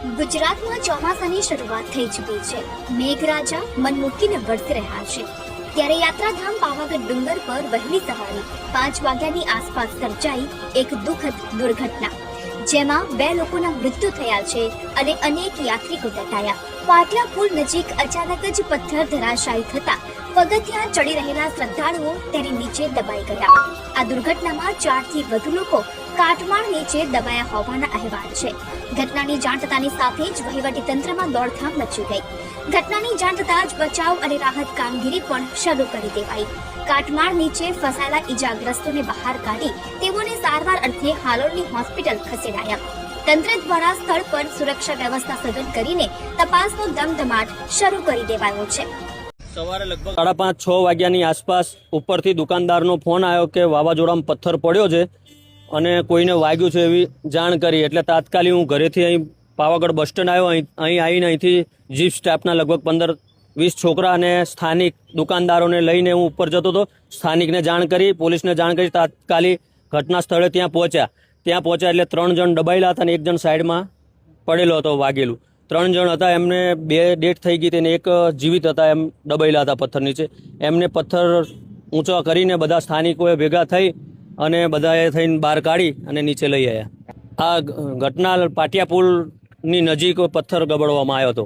ગુજરાતમાં ચોમાસાની શરૂઆત થઈ ચૂકી છે. મેઘરાજા મન મૂકીને વરસી રહ્યા છે. ત્યારે યાત્રાધામ પાવાગઢ ડુંગર પર વહેલી સવારે 5 વાગ્યાની આસપાસ સર્જાઈ એક દુઃખદ દુર્ઘટના, જેમાં 2 લોકોના મૃત્યુ થયા છે અને અનેક યાત્રિકો દટાયા. પાટિયા પુલ નજીક અચાનક જ પથ્થર ધરાશાયી થતા પગથિયાં ચડી રહેલા શ્રદ્ધાળુઓ તેની નીચે દબાઈ ગયા. આ દુર્ઘટનામાં 4 થી વધુ લોકો કાટમાળ નીચે દબાયા હોવાના અહેવાલ છે. ઘટનાની જાણ થતાની સાથે જ વહીવટી તંત્રમાં દોડધામ મચી ગઈ. ઘટનાની જાણ થતાં જ બચાવ અને રાહત કામગીરી પણ શરૂ કરી દેવાઈ. કાટમાળ નીચે ફસાયેલા ઈજાગ્રસ્તોને બહાર કાઢી તેઓને સારવાર અર્થે હાલોલની હોસ્પિટલ ખસેડાયા. તંત્ર દ્વારા સ્થળ પર સુરક્ષા વ્યવસ્થા સઘન કરીને તપાસનો ધમધમાટ શરૂ કરી દેવાયો છે. સવારે લગભગ 5:30-6 વાગ્યાની આસપાસ ઉપરથી દુકાનદારનો ફોન આવ્યો કે વાવાઝોડામાં પથ્થર પડ્યો છે અને કોઈને વાગ્યું છે એવી જાણ કરી. એટલે તાત્કાલિક હું ઘરેથી અહીં પાવાગઢ બસ સ્ટેન્ડ આવ્યો. અહીં આવીને અહીંથી જીપ સ્ટાફના લગભગ 15-20 છોકરા અને સ્થાનિક દુકાનદારોને લઈને હું ઉપર જતો હતો. સ્થાનિકને જાણ કરી, પોલીસને જાણ કરી, તાત્કાલિક ઘટના સ્થળે ત્યાં પહોંચ્યા એટલે 3 જણ દબાયેલા હતા અને 1 જણ સાઈડમાં પડેલો હતો વાગેલું. 3 જણ હતા, એમને 2 ડેથ થઈ ગઈ અને 1 જીવિત હતા, એમ દબાયેલા હતા પથ્થર નીચે. એમને પથ્થર ઊંચા કરીને બધા સ્થાનિકોએ ભેગા થઈ અને બધાએ થઈને બહાર કાઢી અને નીચે લઈ આવ્યા. આ ઘટના પાટિયા પુલની નજીક પથ્થર ગબડવામાં આવ્યો હતો.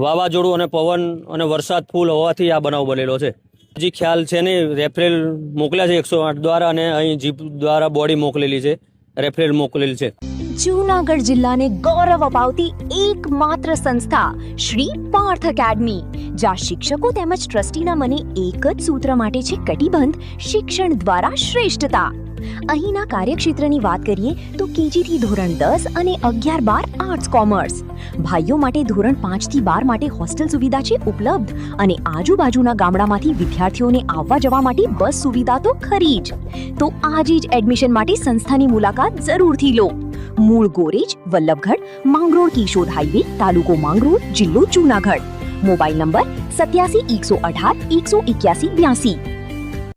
વાવાઝોડું અને પવન અને વરસાદ ફૂલ હોવાથી આ બનાવ બનેલો છે. હજી ખ્યાલ છે નહીં. રેફરેલ મોકલ્યા છે 108 દ્વારા અને અહીં જીપ દ્વારા બોડી મોકલેલી છે, રેફરેલ મોકલેલ છે. જૂનાગઢ જિલ્લાને ગૌરવ અપાવતી એકમાત્ર સંસ્થા શ્રી પાર્થ એકેડમી, જ્યાં શિક્ષકો તેમજ ટ્રસ્ટીના મને એક જ સૂત્ર માટે છે કટિબંધ: શિક્ષણ દ્વારા શ્રેષ્ઠતા. અહીંના કાર્યક્ષેત્રની વાત કરીએ તો કેજી થી ધોરણ 10 અને 11-12 આર્ટ્સ કોમર્સ. ભાઈઓ માટે ધોરણ 5 થી 12 માટે હોસ્ટેલ સુવિધા છે ઉપલબ્ધ અને આજુબાજુના ગામડામાંથી વિદ્યાર્થીઓને આવવા જવા માટે બસ સુવિધા તો ખરી જ. તો આજે જ એડમિશન માટે સંસ્થાની મુલાકાત જરૂરથી લો. મૂળ ગોરેજ, વલ્લભગઢ, માંગરોળ કિશોર હાઈવે, તાલુકો માંગરોળ, જિલ્લો જૂનાગઢ. Mobile number 87 118 181 82.